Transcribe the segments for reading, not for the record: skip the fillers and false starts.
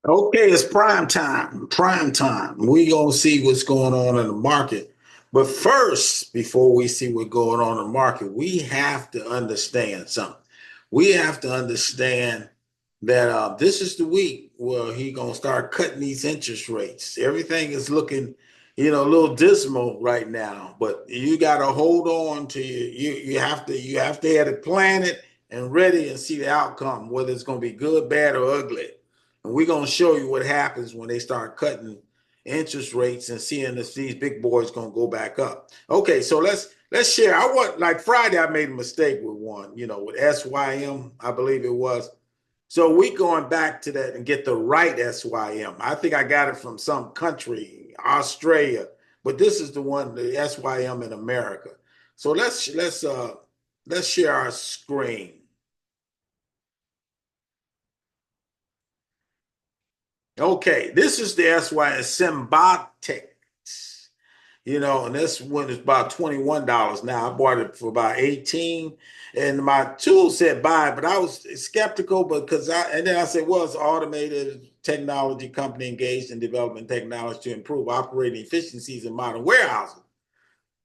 Okay, it's prime time. Prime time. We gonna see what's going on in the market. But first, before we see what's going on in the market, we have to understand something. We have to understand that this is the week where he gonna start cutting these interest rates. Everything is looking, a little dismal right now. But you got to hold on to you have to have it planted and ready and see the outcome, whether it's gonna be good, bad, or ugly. And we're gonna show you what happens when they start cutting interest rates and seeing if these big boys gonna go back up. Okay, so let's share. I want like Friday, I made a mistake with one, with SYM, I believe it was. So we going back to that and get the right SYM. I think I got it from some country, Australia, but this is the one, the SYM in America. So let's share our screen. Okay, this is the SY Symbiotics, and this one is about $21 now. I bought it for about 18, and my tool said buy, but I was skeptical because and then I said, well, it's an automated technology company engaged in developing technology to improve operating efficiencies in modern warehouses.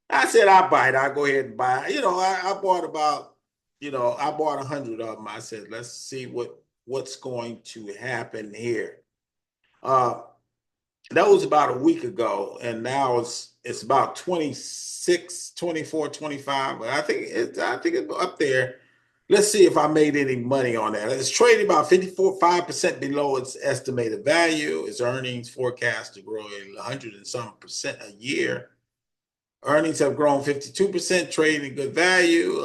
I said, I buy it. I go ahead and buy it. I bought about, I bought 100 of them. I said, let's see what's going to happen here. Uh, that was about a week ago, and now it's about 26, 24, 25. But I think it's up there. Let's see if I made any money on that. It's trading about 5% below its estimated value. Its earnings forecast to grow 100 and some percent a year. Earnings have grown 52%, trading at good value.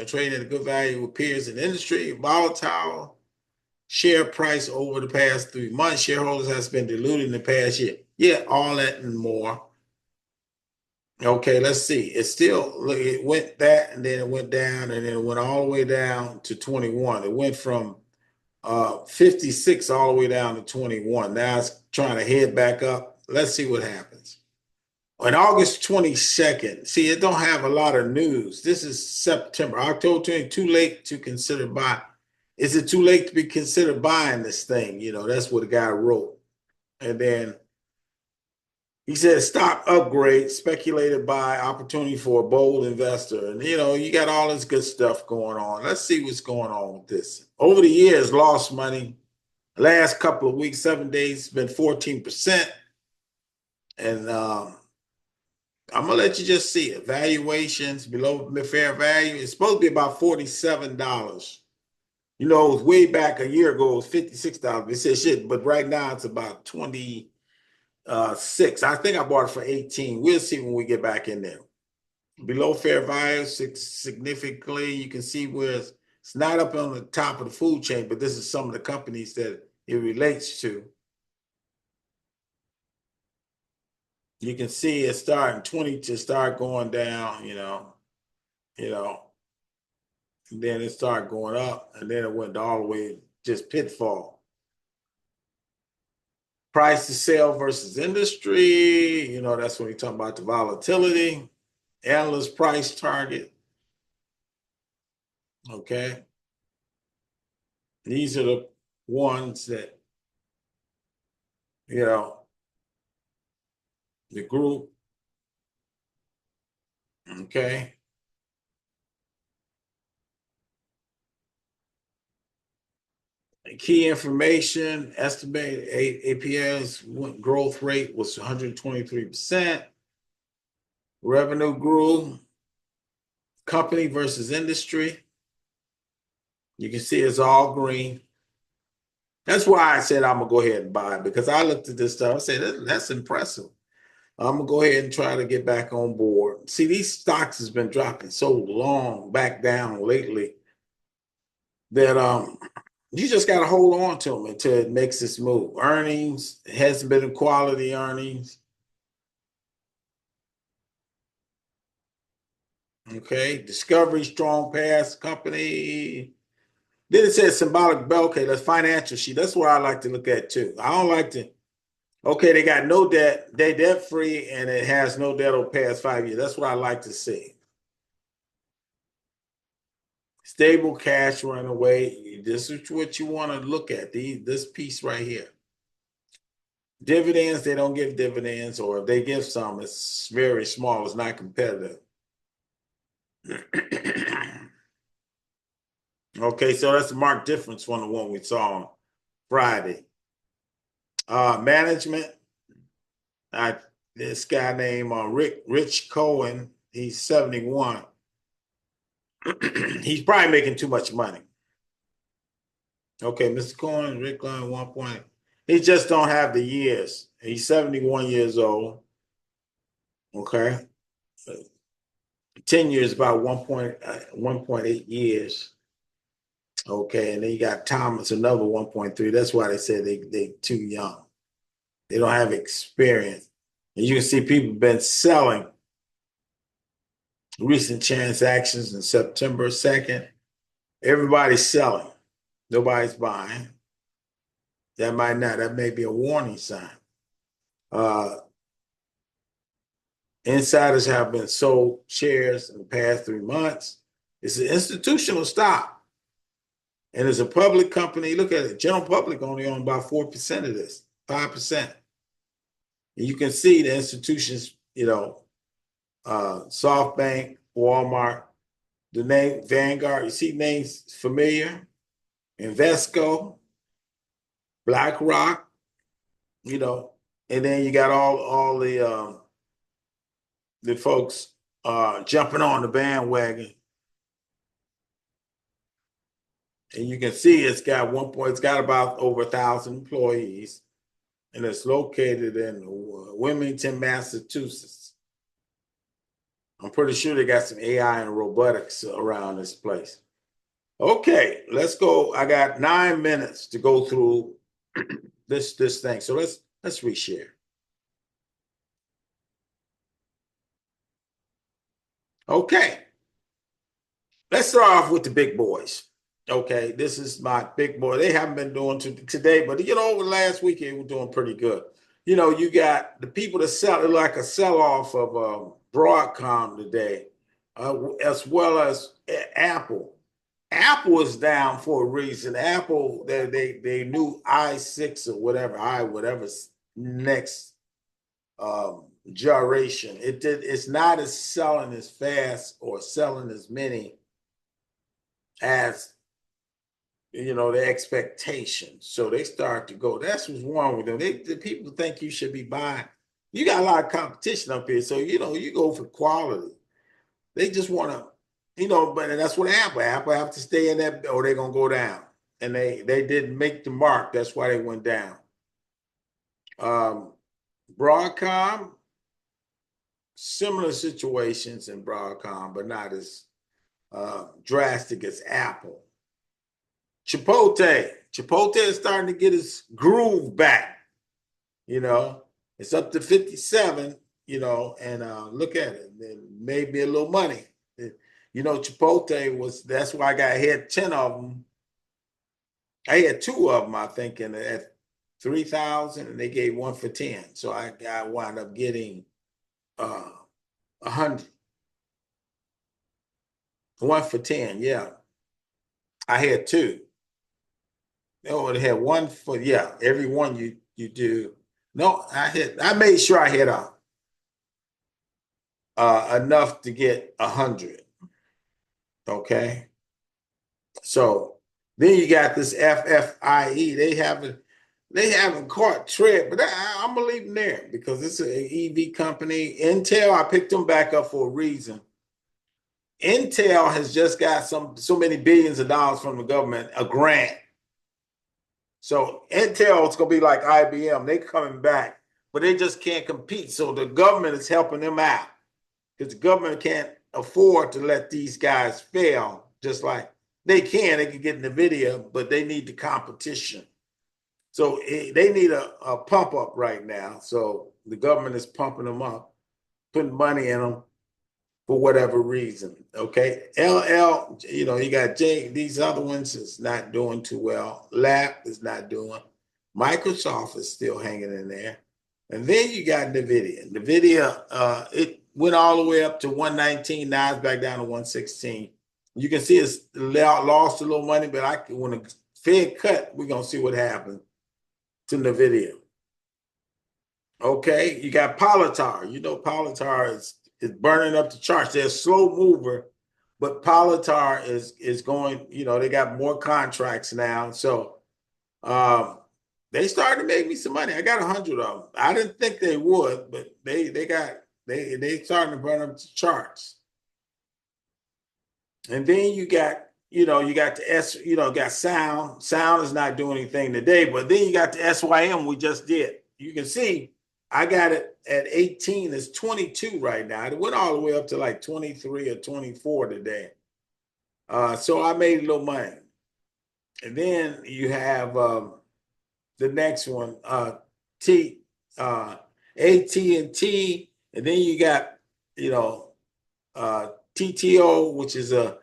Trading at a good value with peers in the industry. Volatile share price over the past 3 months. Shareholders has been diluted in the past year. Yeah, all that and more. Okay, let's see. It went that and then it went down and then it went all the way down to 21. It went from 56 all the way down to 21. Now it's trying to head back up. Let's see what happens. On August 22nd, see, it don't have a lot of news. This is September. October 20, too late to consider buy. Is it too late to be considered buying this thing? That's what the guy wrote. And then he said, stop upgrade speculated by opportunity for a bold investor. And, you got all this good stuff going on. Let's see what's going on with this. Over the years, lost money. Last couple of weeks, 7 days, been 14%. And I'm going to let you just see it. Valuations below fair value. It's supposed to be about $47. It was way back a year ago, it was $56. They said shit, but right now it's about 26. I think I bought it for 18. We'll see when we get back in there. Below fair value, significantly, you can see where it's not up on the top of the food chain, but this is some of the companies that it relates to. You can see it's starting 20 to start going down, and then it started going up, and then it went all the way just pitfall. Price to sale versus industry, that's when we talk about the volatility. Analyst price target. Okay. These are the ones that, you know, the group. Okay. Key information, estimated APS growth rate was 123%. Revenue grew. Company versus industry. You can see it's all green. That's why I said I'm going to go ahead and buy it, because I looked at this stuff. I said, that's impressive. I'm going to go ahead and try to get back on board. See, these stocks has been dropping so long back down lately that you just got to hold on to them until it makes this move. Earnings hasn't been quality earnings. Okay, Discovery, strong past company. Then it says symbolic bell. Okay, that's financial sheet. That's what I like to look at too. I don't like to. Okay, they got no debt. They debt free, and it has no debt over past 5 years. That's what I like to see. Stable cash runaway. This is what you want to look at. This piece right here. Dividends, they don't give dividends, or if they give some, it's very small. It's not competitive. Okay, so that's a marked difference from the one we saw on Friday. Management, this guy named Rich Cohen, he's 71. He's probably making too much money. Okay, Mr. Cohen, Rick Cohen, 1 point. He just don't have the years. He's 71 years old. Okay. 10 years, about 1.8 years. Okay, and then you got Thomas, another 1.3. That's why they say they too young. They don't have experience. And you can see people been selling recent transactions in September 2nd. Everybody's selling. Nobody's buying. That may be a warning sign. Insiders have been sold shares in the past 3 months. It's an institutional stock. And as a public company, look at it. General public only own about 4% of this, 5%. And you can see the institutions, SoftBank, Walmart, the name Vanguard. You see names familiar? Invesco, BlackRock, and then you got all the folks jumping on the bandwagon. And you can see it's got about over 1,000 employees, and it's located in Wilmington, Massachusetts. I'm pretty sure they got some AI and robotics around this place. Okay, let's go. I got 9 minutes to go through this thing. So let's reshare. Okay. Let's start off with the big boys. Okay, this is my big boy. They haven't been doing today, but over last week they were doing pretty good. You got the people that sell like a sell-off of Broadcom today, as well as Apple. Apple is down for a reason. Apple, they knew i6 or whatever's next gyration. It's not as selling as fast or selling as many as the expectations. So they start to go. That's what's wrong with them. The people think you should be buying. You got a lot of competition up here, so you go for quality. They just want to, but that's what Apple have to stay in that, or they're gonna go down. And they didn't make the mark. That's why they went down. Broadcom, similar situations in Broadcom, but not as drastic as Apple. Chipotle is starting to get its groove back. It's up to 57, and look at it. And maybe a little money. Chipotle that's why I had 10 of them. I had 2 of them, I think, and at 3,000, and they gave 1 for 10. So I wound up getting 100. 1 for 10, yeah. I had 2. No, they had 1 for, every one you do. No, I made sure I had enough to get 100. Okay. So then you got this FFIE. They haven't caught tread, but I'm gonna leave them there because it's an EV company. Intel, I picked them back up for a reason. Intel has just got so many billions of dollars from the government, a grant. So Intel is gonna be like IBM. They coming back, but they just can't compete. So the government is helping them out because the government can't afford to let these guys fail. Just like they can get NVIDIA, but they need the competition. So they need a pump up right now. So the government is pumping them up, putting money in them for whatever reason. Okay. LL, you got these other ones is not doing too well. LAP is not doing. Microsoft is still hanging in there. And then you got NVIDIA. NVIDIA, it went all the way up to 119. Now it's back down to 116. You can see it's lost a little money, but when the Fed cut, we're going to see what happens to NVIDIA. Okay, you got Politar. You know, Politar is burning up the charts. They're a slow mover, but Politar is going. You know, they got more contracts now, so um, they started to make me some money. I got 100 of them. I didn't think they would, but they starting to burn up the charts. And then you got, you got the got sound. Sound is not doing anything today, but then you got the SYM we just did. You can see I got it at 18. It's 22 right now. It went all the way up to like 23 or 24 today. So I made a little money. And then you have the next one, T, AT&T, and then you got, you know, TTO, which is a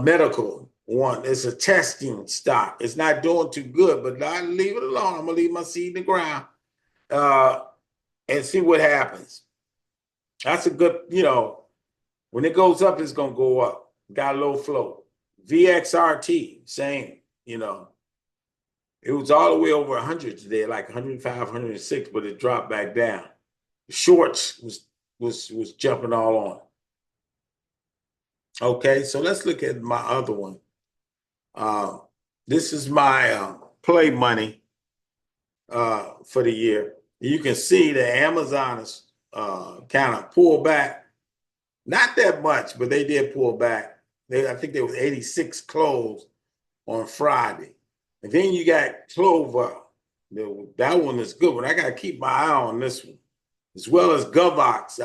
medical one. It's a testing stock. It's not doing too good, but I leave it alone. I'm gonna leave my seed in the ground uh, and see what happens. That's a good, when it goes up, it's gonna go up. Got low flow. VXRT, same. It was all the way over 100 today, like 105, 106, but it dropped back down. Shorts was jumping all on. Okay, so let's look at my other one. Uh, this is my play money for the year. You can see that Amazon is kind of pulled back, not that much, but they did pull back. I think there was 86 closed on Friday, and then you got Clover. That one is good one. I got to keep my eye on this one, as well as Govox.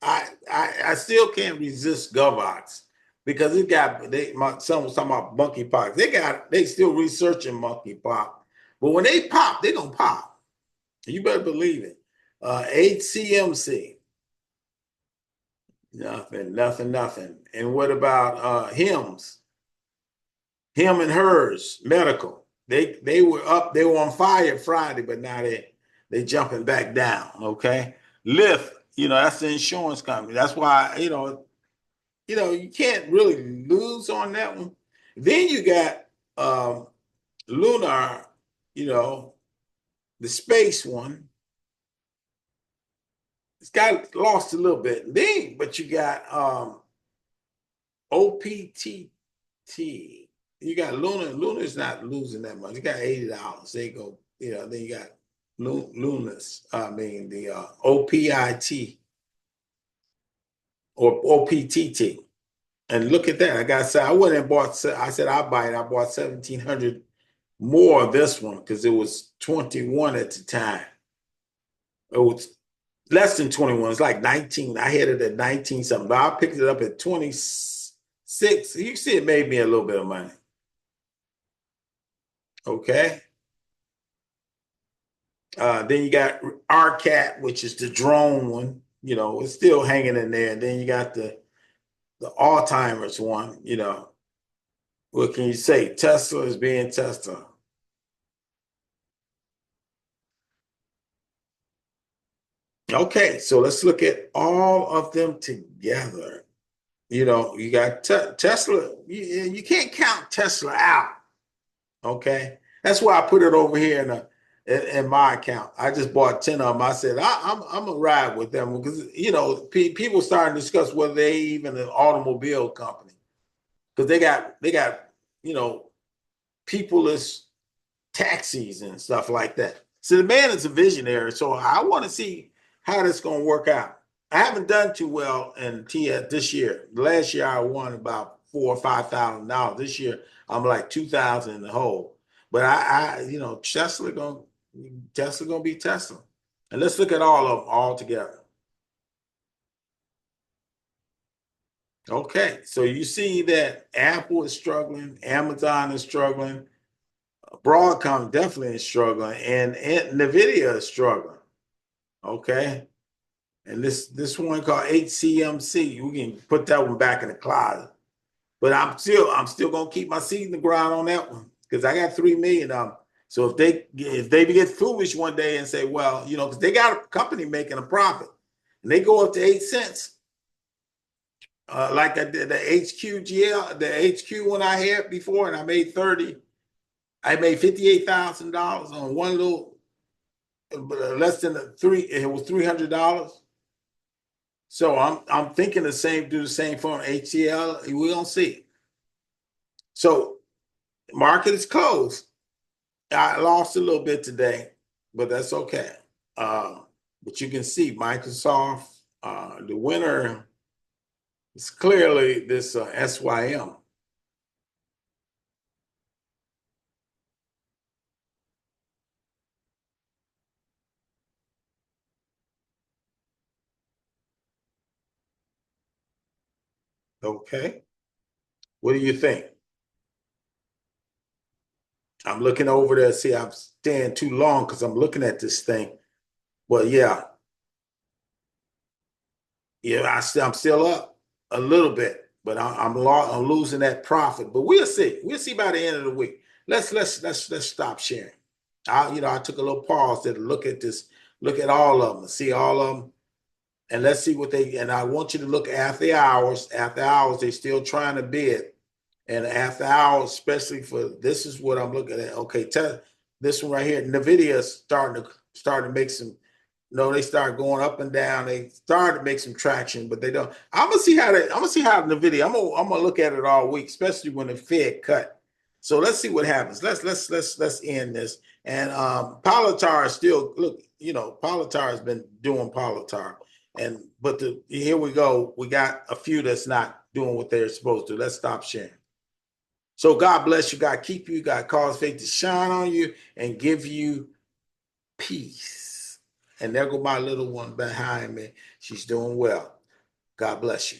I still can't resist Govox because it got my son was talking about monkeypox. They still researching monkeypox, but when they pop, they gonna pop. You better believe it. HCMC, nothing. And what about HIMS? Him and Hers Medical. They were up, they were on fire Friday, but now they jumping back down. Okay. Lyft, that's the insurance company. That's why, you can't really lose on that one. Then you got Lunar, the space one. It's got lost a little bit. Then, but you got OPTT. You got Luna. Luna's not losing that much. You got $80. They go, then you got Luna's. I mean the OPIT or OPTT. And look at that. I went and bought. I said I buy it. I bought 1,700 more of this one because it was 21 at the time. It was less than 21. It's like 19. I had it at 19 something, but I picked it up at 26. You see, it made me a little bit of money. Okay. Then you got RCAT, which is the drone one. It's still hanging in there. And then you got the Alzheimer's one. What can you say? Tesla is being Tesla. Okay, so let's look at all of them together. You got Tesla. You can't count Tesla out. Okay, that's why I put it over here in my account. I just bought 10 of them. I said I'm gonna ride with them because people starting to discuss whether they even an automobile company because they got peopleless taxis and stuff like that. So the man is a visionary. So I want to see how this going to work out. I haven't done too well in TS this year. Last year I won about $4,000 or $5,000. This year I'm like 2,000 in the hole. But Tesla gonna be Tesla. And let's look at all of them all together. Okay, so you see that Apple is struggling, Amazon is struggling, Broadcom definitely is struggling, and Nvidia is struggling. Okay, and this one called HCMC, we can put that one back in the closet. But I'm still gonna keep my seed in the ground on that one because I got 3 million of them. So if they get foolish one day and say, well, because they got a company making a profit, and they go up to 8 cents, like I did the HQGL, the HQ one I had before, and I made 30. I made $58,000 on one little less than three. It was $300. So I'm thinking the same. Do the same for HCL. We don't see. So market is closed. I lost a little bit today, but that's okay. But you can see Microsoft. The winner is clearly this SYM. Okay. What do you think? I'm looking over there. See, I'm staying too long because I'm looking at this thing. But yeah, yeah, I'm still up a little bit, but I'm losing that profit. But we'll see. We'll see by the end of the week. Let's stop sharing. I took a little pause to look at this, look at all of them, see all of them, and let's see what they. And I want you to look after the hours. After hours, they're still trying to bid. And after hours, especially for this is what I'm looking at. Okay, this one right here, Nvidia is starting to make some. No, they start going up and down. They started to make some traction, but they don't. I'm gonna see how Nvidia. I'm gonna look at it all week, especially when the Fed cut. So let's see what happens. Let's end this. And Politar is still look. Politar has been doing Politar, but here we go. We got a few that's not doing what they're supposed to. Let's stop sharing. So God bless you. God keep you. God cause faith to shine on you and give you peace. And there go my little one behind me. She's doing well. God bless you.